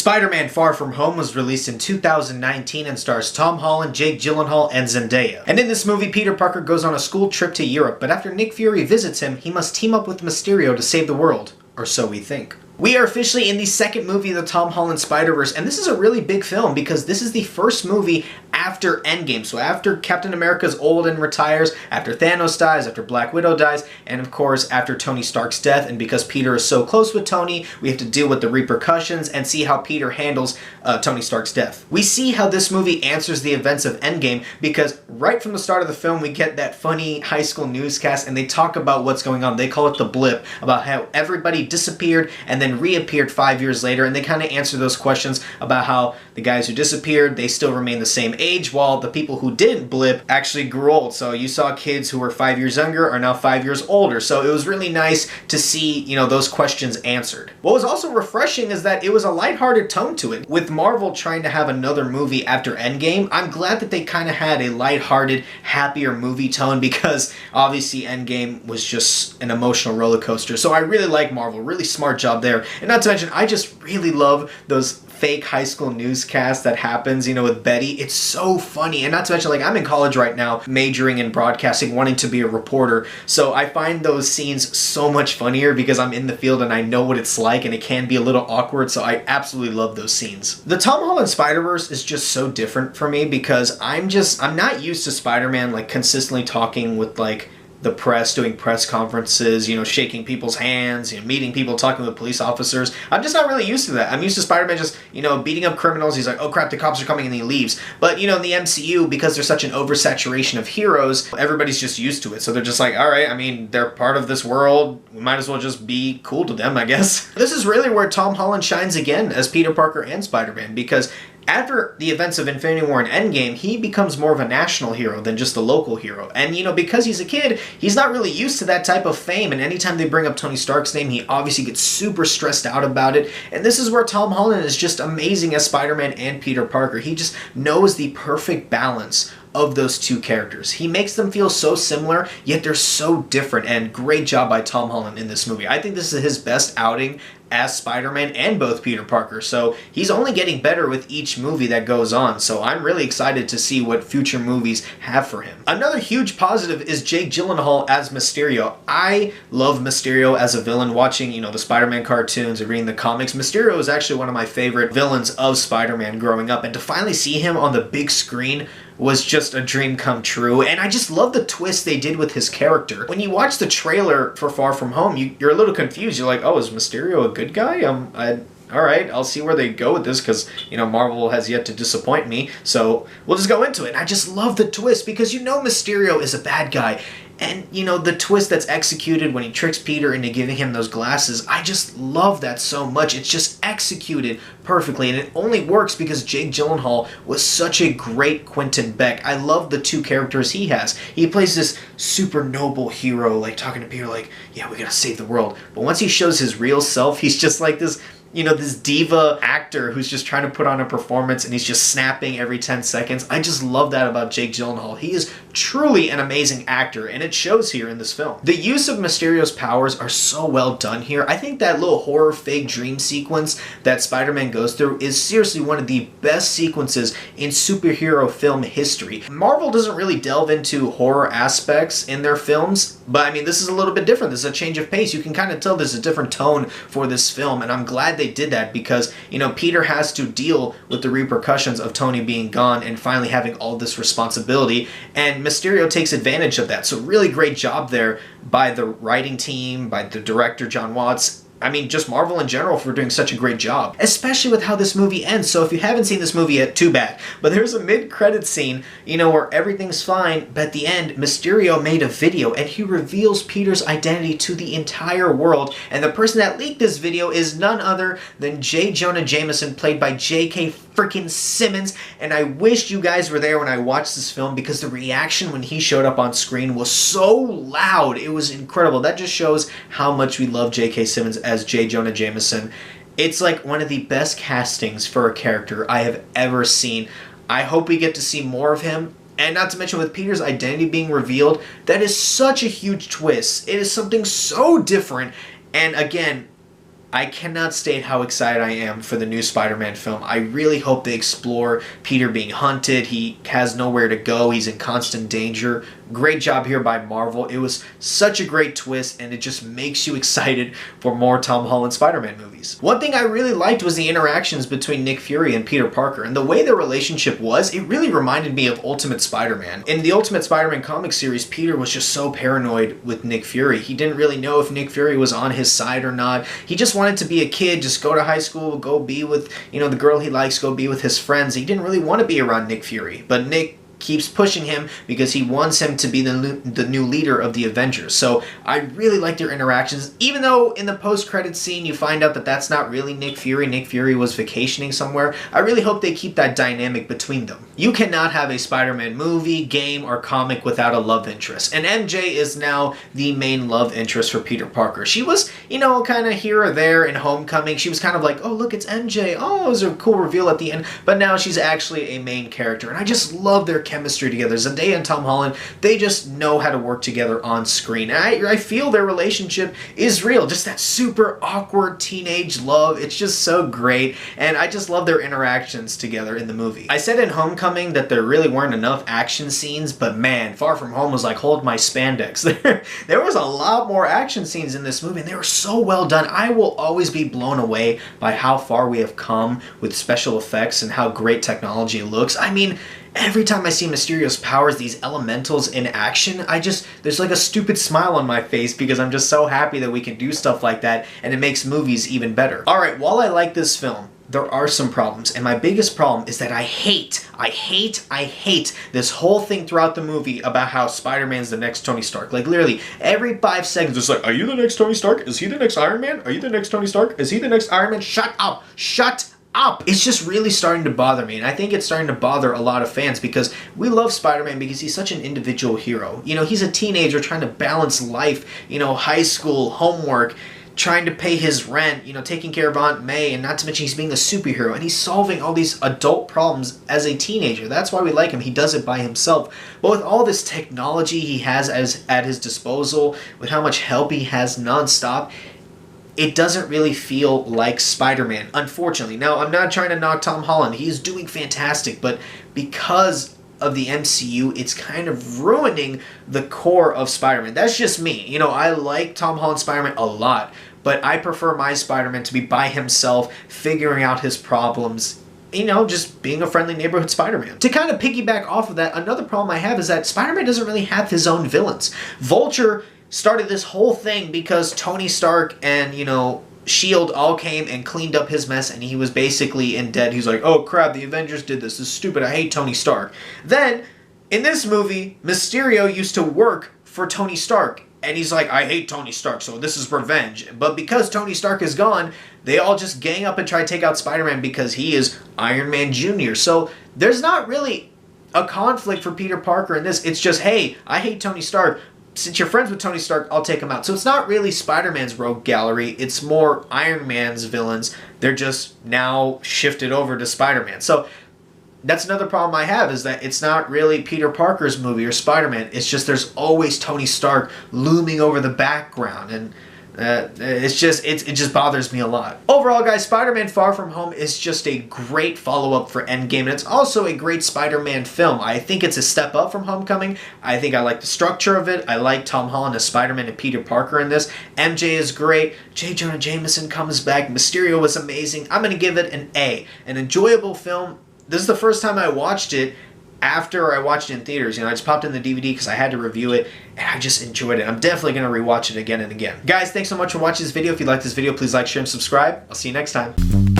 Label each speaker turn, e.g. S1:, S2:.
S1: Spider-Man Far From Home was released in 2019 and stars Tom Holland, Jake Gyllenhaal, and Zendaya. And in this movie, Peter Parker goes on a school trip to Europe, but after Nick Fury visits him, he must team up with Mysterio to save the world. Or so we think. We are officially in the second movie of the Tom Holland Spider-Verse, and this is a really big film because this is the first movie after Endgame. So after Captain America's old and retires, after Thanos dies, after Black Widow dies, and of course after Tony Stark's death, and because Peter is so close with Tony, we have to deal with the repercussions and see how Peter handles Tony Stark's death. We see how this movie answers the events of Endgame because right from the start of the film we get that funny high school newscast and they talk about what's going on. They call it the blip, about how everybody disappeared and then reappeared 5 years later, and they kind of answer those questions about how the guys who disappeared, they still remain the same age, while the people who didn't blip actually grew old. So you saw kids who were 5 years younger are now 5 years older. So it was really nice to see, you know, those questions answered. What was also refreshing is that it was a lighthearted tone to it. With Marvel trying to have another movie after Endgame, I'm glad that they kind of had a lighthearted, happier movie tone because obviously Endgame was just an emotional roller coaster. So I really like Marvel, really smart job there. And not to mention, I just really love those fake high school newscast that happens, you know, with Betty. It's so funny. And not to mention, like, I'm in college right now, majoring in broadcasting, wanting to be a reporter. So I find those scenes so much funnier because I'm in the field and I know what it's like, and it can be a little awkward. So I absolutely love those scenes. The Tom Holland Spider-Verse is just so different for me because I'm not used to Spider-Man, like, consistently talking with, like, the press, doing press conferences, you know, shaking people's hands, you know, meeting people, talking with police officers. I'm just not really used to that. I'm used to Spider-Man just, you know, beating up criminals. He's like, oh crap, the cops are coming, and he leaves. But, you know, in the MCU, because there's such an oversaturation of heroes, everybody's just used to it. So they're just like, all right, I mean, they're part of this world. We might as well just be cool to them, I guess. This is really where Tom Holland shines again as Peter Parker and Spider-Man, because after the events of Infinity War and Endgame, he becomes more of a national hero than just a local hero. And, you know, because he's a kid, he's not really used to that type of fame. And anytime they bring up Tony Stark's name, he obviously gets super stressed out about it. And this is where Tom Holland is just amazing as Spider-Man and Peter Parker. He just knows the perfect balance of those two characters. He makes them feel so similar, yet they're so different, and great job by Tom Holland in this movie. I think this is his best outing as Spider-Man and both Peter Parker, so he's only getting better with each movie that goes on, so I'm really excited to see what future movies have for him. Another huge positive is Jake Gyllenhaal as Mysterio. I love Mysterio as a villain. Watching, you know, the Spider-Man cartoons and reading the comics, Mysterio is actually one of my favorite villains of Spider-Man growing up, and to finally see him on the big screen was just a dream come true, and I just love the twist they did with his character. When you watch the trailer for Far From Home, you're a little confused. You're like, oh, is Mysterio a good guy? Alright, I'll see where they go with this because, you know, Marvel has yet to disappoint me, so we'll just go into it. And I just love the twist because you know Mysterio is a bad guy. And, you know, the twist that's executed when he tricks Peter into giving him those glasses, I just love that so much. It's just executed perfectly, and it only works because Jake Gyllenhaal was such a great Quentin Beck. I love the two characters he has. He plays this super noble hero, like talking to Peter like, yeah, we gotta save the world. But once he shows his real self, he's just like this, you know, this diva actor who's just trying to put on a performance and he's just snapping every 10 seconds. I just love that about Jake Gyllenhaal. He is truly an amazing actor, and it shows here in this film. The use of Mysterio's powers are so well done here. I think that little horror fake dream sequence that Spider-Man goes through is seriously one of the best sequences in superhero film history. Marvel doesn't really delve into horror aspects in their films, but I mean, this is a little bit different. This is a change of pace. You can kind of tell there's a different tone for this film, and I'm glad they did that because, you know, Peter has to deal with the repercussions of Tony being gone and finally having all this responsibility, and Mysterio takes advantage of that. So really great job there by the writing team, by the director John Watts. I mean, just Marvel in general for doing such a great job, especially with how this movie ends. So if you haven't seen this movie yet, too bad. But there's a mid-credit scene, you know, where everything's fine, but at the end, Mysterio made a video and he reveals Peter's identity to the entire world. And the person that leaked this video is none other than J. Jonah Jameson, played by J.K. freaking Simmons. And I wished you guys were there when I watched this film because the reaction when he showed up on screen was so loud. It was incredible. That just shows how much we love J.K. Simmons as J. Jonah Jameson. It's like one of the best castings for a character I have ever seen. I hope we get to see more of him. And not to mention with Peter's identity being revealed, that is such a huge twist. It is something so different. And again, I cannot state how excited I am for the new Spider-Man film. I really hope they explore Peter being hunted. He has nowhere to go. He's in constant danger. Great job here by Marvel. It was such a great twist, and it just makes you excited for more Tom Holland Spider-Man movies. One thing I really liked was the interactions between Nick Fury and Peter Parker, and the way their relationship was, it really reminded me of Ultimate Spider-Man. In the Ultimate Spider-Man comic series, Peter was just so paranoid with Nick Fury. He didn't really know if Nick Fury was on his side or not. He just wanted to be a kid, just go to high school, go be with, the girl he likes, go be with his friends. He didn't really want to be around Nick Fury, but Nick keeps pushing him because he wants him to be the new leader of the Avengers. So I really like their interactions, even though in the post-credits scene you find out that that's not really Nick Fury. Nick Fury was vacationing somewhere. I really hope they keep that dynamic between them. You cannot have a Spider-Man movie, game, or comic without a love interest, and MJ is now the main love interest for Peter Parker. She was, kind of here or there in Homecoming. She was kind of like, oh, look, it's MJ. Oh, it was a cool reveal at the end, but now she's actually a main character, and I just love their chemistry together. Zendaya and Tom Holland, they just know how to work together on screen. And I feel their relationship is real. Just that super awkward teenage love. It's just so great. And I just love their interactions together in the movie. I said in Homecoming that there really weren't enough action scenes, but man, Far From Home was like, hold my spandex. There was a lot more action scenes in this movie, and they were so well done. I will always be blown away by how far we have come with special effects and how great technology looks. I mean, every time I see Mysterio's powers, these elementals in action, there's like a stupid smile on my face because I'm just so happy that we can do stuff like that, and it makes movies even better. Alright, while I like this film, there are some problems, and my biggest problem is that I hate this whole thing throughout the movie about how Spider-Man's the next Tony Stark. Like, literally, every 5 seconds, it's like, are you the next Tony Stark? Is he the next Iron Man? Are you the next Tony Stark? Is he the next Iron Man? Shut up! Shut up! It's just really starting to bother me, and I think it's starting to bother a lot of fans because we love Spider-Man because he's such an individual hero. He's a teenager trying to balance life, high school, homework, trying to pay his rent, taking care of Aunt May, and not to mention he's being a superhero, and he's solving all these adult problems as a teenager. That's why we like him. He does it by himself. But with all this technology he has at his disposal, with how much help he has nonstop, it doesn't really feel like Spider-Man, unfortunately. Now, I'm not trying to knock Tom Holland. He's doing fantastic, but because of the MCU, it's kind of ruining the core of Spider-Man. That's just me. I like Tom Holland Spider-Man a lot, but I prefer my Spider-Man to be by himself, figuring out his problems, just being a friendly neighborhood Spider-Man. To kind of piggyback off of that, another problem I have is that Spider-Man doesn't really have his own villains. Vulture started this whole thing because Tony Stark and, S.H.I.E.L.D. all came and cleaned up his mess, and he was basically in debt. He's like, oh crap, the Avengers did this. This is stupid. I hate Tony Stark. Then, in this movie, Mysterio used to work for Tony Stark, and he's like, I hate Tony Stark, so this is revenge. But because Tony Stark is gone, they all just gang up and try to take out Spider-Man because he is Iron Man Jr. So there's not really a conflict for Peter Parker in this. It's just, hey, I hate Tony Stark. Since you're friends with Tony Stark, I'll take him out. So it's not really Spider-Man's rogue gallery. It's more Iron Man's villains. They're just now shifted over to Spider-Man. So that's another problem I have, is that it's not really Peter Parker's movie or Spider-Man. It's just there's always Tony Stark looming over the background, and it just bothers me a lot. Overall, guys, Spider-Man Far From Home is just a great follow-up for Endgame, and it's also a great Spider-Man film. I think it's a step up from Homecoming. I think I like the structure of it. I like Tom Holland as Spider-Man and Peter Parker in this. MJ is great. J. Jonah Jameson comes back. Mysterio was amazing. I'm going to give it an A. An enjoyable film. This is the first time I watched it after I watched it in theaters. I just popped in the DVD because I had to review it, and I just enjoyed it. I'm definitely going to rewatch it again and again. Guys, thanks so much for watching this video. If you like this video, please like, share, and subscribe. I'll see you next time.